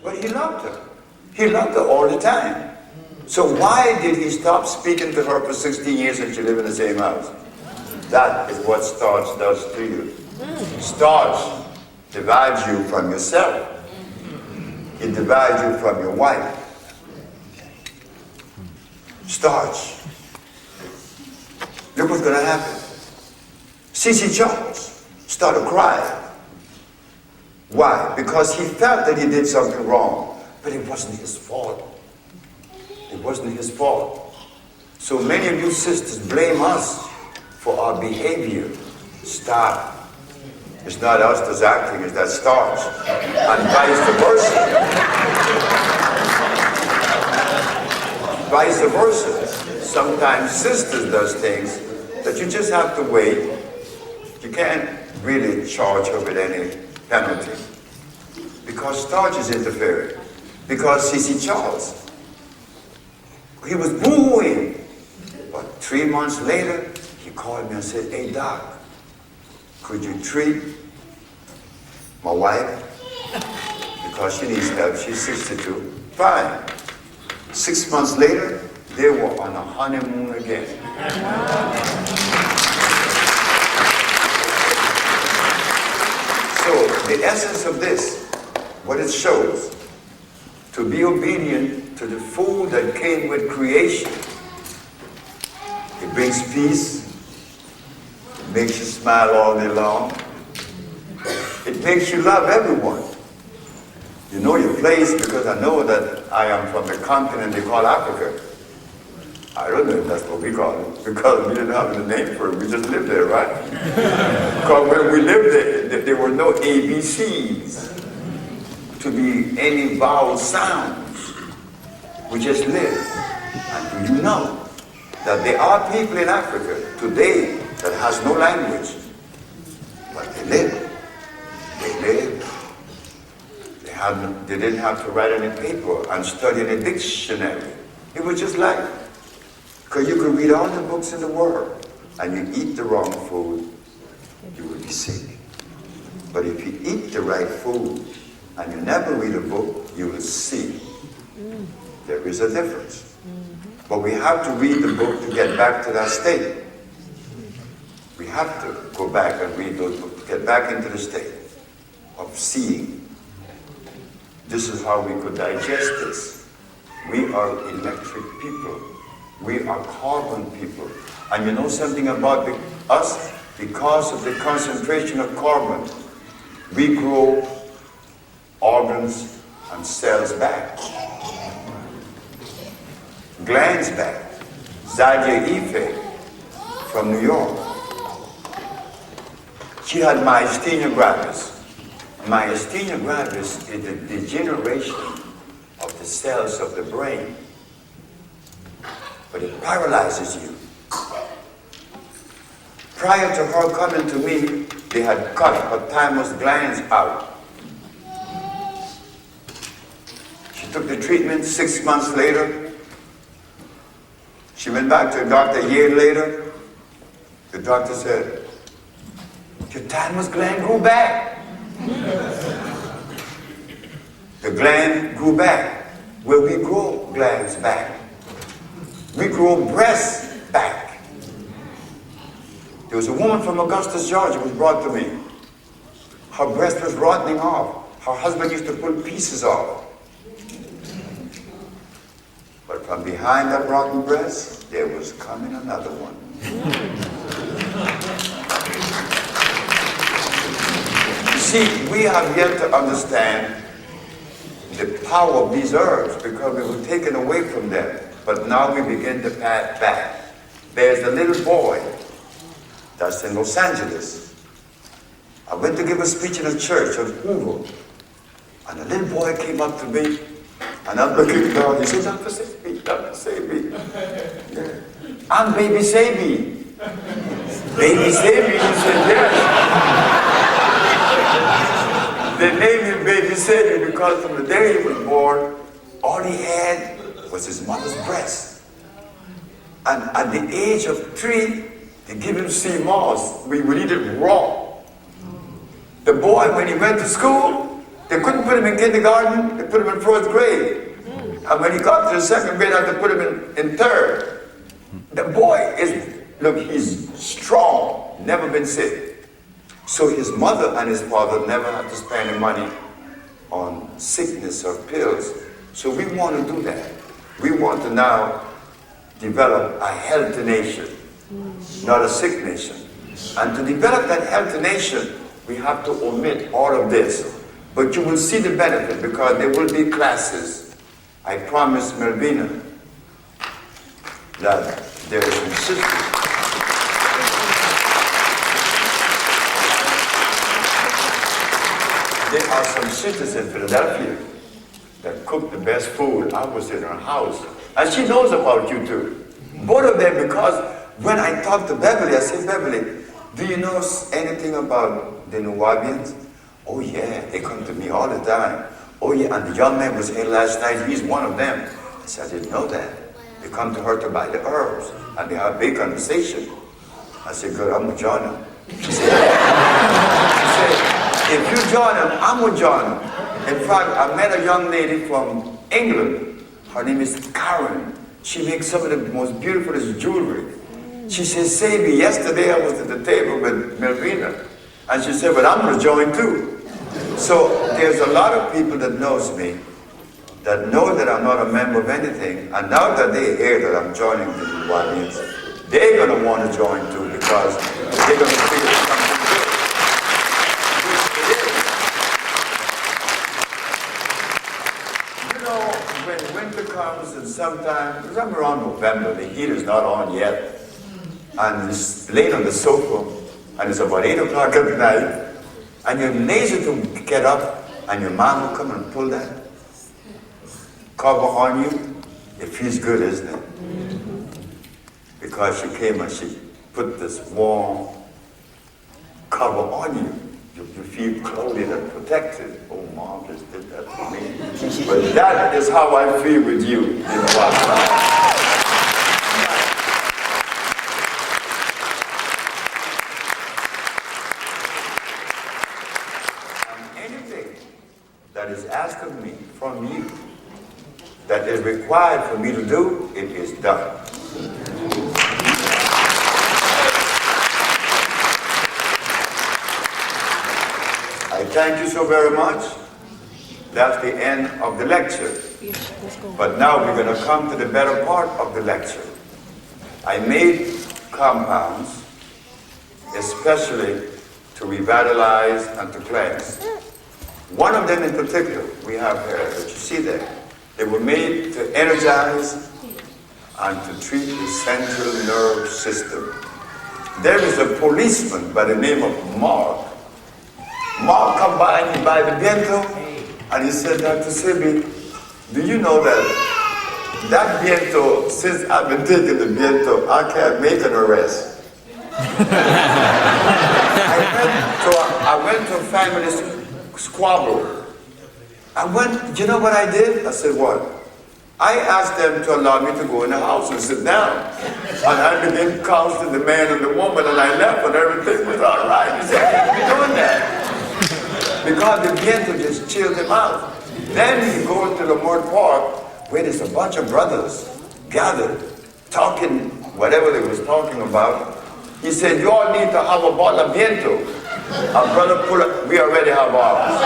But he loved her. He loved her all the time. So why did he stop speaking to her for 16 years and she lived in the same house? That is what starch does to you. Starch divides you from yourself. It divides you from your wife. Starch. Look what's going to happen. C.C. Charles started crying. Why? Because he felt that he did something wrong. But it wasn't his fault. It wasn't his fault. So many of you sisters blame us for our behavior. Stop. It's not us that's acting, it's that starch. And vice versa. Sometimes sisters does things that you just have to wait. You can't really charge her with any penalty. Because starch is interfering. Because C.C. Charles, he was booing. But 3 months later, he called me and said, "Hey, Doc, could you treat my wife? Because she needs help. She's 62. Fine. 6 months later, they were on a honeymoon again. So the essence of this, what it shows, to be obedient to the food that came with creation. It brings peace. It makes you smile all day long. It makes you love everyone. You know your place, because I know that I am from the continent they call Africa. I don't know if that's what we call it, because we didn't have a name for it. We just lived there, right? Because when we lived there, there were no ABCs to be any vowel sounds. We just lived. And do you know that there are people in Africa today that has no language, but they live. They live. They didn't have to write any paper and study any dictionary. It was just like, because you could read all the books in the world and you eat the wrong food, you will be sick. But if you eat the right food and you never read a book, you will see there is a difference. But we have to read the book to get back to that state. We have to go back and read those books to get back into the state of seeing. This is how we could digest this. We are electric people. We are carbon people. And you know something about us? Because of the concentration of carbon, we grow organs and cells back. Glands back. Zadia Ife from New York. She had myasthenia gravis. Myasthenia gravis is the degeneration of the cells of the brain. But it paralyzes you. Prior to her coming to me, they had cut her thymus glands out. She took the treatment. 6 months later, she went back to the doctor a year later. The doctor said, "Your thymus gland grew back." The gland grew back. Where we grow glands back. We grow breasts back. There was a woman from Augusta, Georgia, who was brought to me. Her breast was rotting off. Her husband used to pull pieces off. But from behind that rotten breast, there was coming another one. You see, we have yet to understand the power of these herbs because we were taken away from them. But now we begin to pass back. There's a little boy that's in Los Angeles. I went to give a speech in a church on Hoover. And a little boy came up to me, and I'm looking down. He said, "Dr. Sebi, Dr. Sebi." Yeah. "I'm Baby Sebi." "Baby Sebi?" He said, "Yes." They named him Baby Sebi because from the day he was born, all he had was his mother's breast. And at the age of 3, they give him sea moss. We would eat it raw. The boy, when he went to school, They couldn't put him in kindergarten, they put him in 4th grade. And when he got to the 2nd grade, I had to put him in 3rd. The boy look, he's strong, never been sick. So his mother and his father never had to spend any money on sickness or pills. So we want to do that. We want to now develop a healthy nation, not a sick nation. And to develop that healthy nation, we have to omit all of this. But you will see the benefit because there will be classes. I promised Melvina that there is some sisters. There are some sisters in Philadelphia that cook the best food. I was in her house. And she knows about you too. Both of them, because when I talked to Beverly, I said, Beverly, do you know anything about the Nuwaubians? Oh yeah, they come to me all the time. Oh yeah, and the young man was here last night, he's one of them. I said, I didn't know that. They come to her to buy the herbs, and they have a big conversation. I said, good, I'm gonna join them. She said, if you join them, I'm gonna join them. In fact, I met a young lady from England. Her name is Karen. She makes some of the most beautiful jewelry. She says, Sebi, yesterday I was at the table with Melvina. And she said, but I'm going to join too. So there's a lot of people that knows me, that know that I'm not a member of anything. And now that they hear that I'm joining the Nuwaubians, they're going to want to join too because they're going to feel something good. You know, when winter comes and sometimes, because around November, the heat is not on yet. And it's laying on the sofa, and it's about 8 o'clock at night, and you're lazy to get up, and your mom will come and pull that cover on you. It feels good, isn't it? Because she came and she put this warm cover on you. You feel clothed and protected. Oh, Mom just did that for me. But that is how I feel with you. You know what? That is asked of me from you, that is required for me to do, it is done. I thank you so very much. That's the end of the lecture. But now we're going to come to the better part of the lecture. I made compounds especially to revitalize and to cleanse. One of them in particular, we have here, that you see there. They were made to energize and to treat the central nerve system. There is a policeman by the name of Mark. Mark come by and he buy the bento, and he said, Dr. Sebi, do you know that bento, since I've been taking the bento, I can't make an arrest. I went to a family squabble. You know what I did? I said, what? I asked them to allow me to go in the house and sit down. And I began counseling the man and the woman, and I left, and everything was all right. He said, I can't be doing that. Because the viento just chilled him out. Then he goes to the Mort Park, where there's a bunch of brothers gathered, talking whatever they was talking about. He said, you all need to have a bottle of viento. Our brother pull up, we already have ours.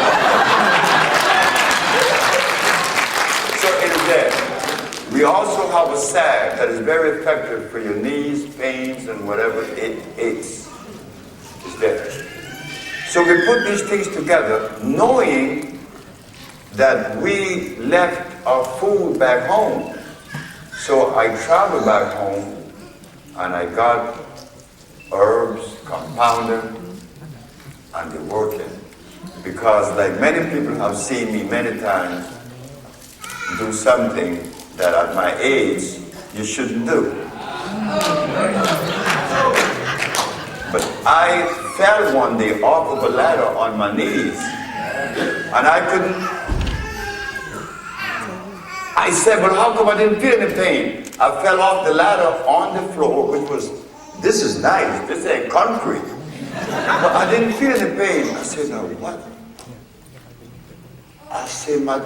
So it is there. We also have a salve that is very effective for your knees, pains, and whatever it aches. It's there. So we put these things together, knowing that we left our food back home. So I traveled back home, and I got herbs, compounded, and they're working. Because like many people have seen me many times do something that at my age you shouldn't do. But I fell one day off of a ladder on my knees, and I couldn't. I said, but how come I didn't feel any pain? I fell off the ladder on the floor, which was, this is nice, this ain't concrete. But I didn't feel any pain. I said, now what? I say, my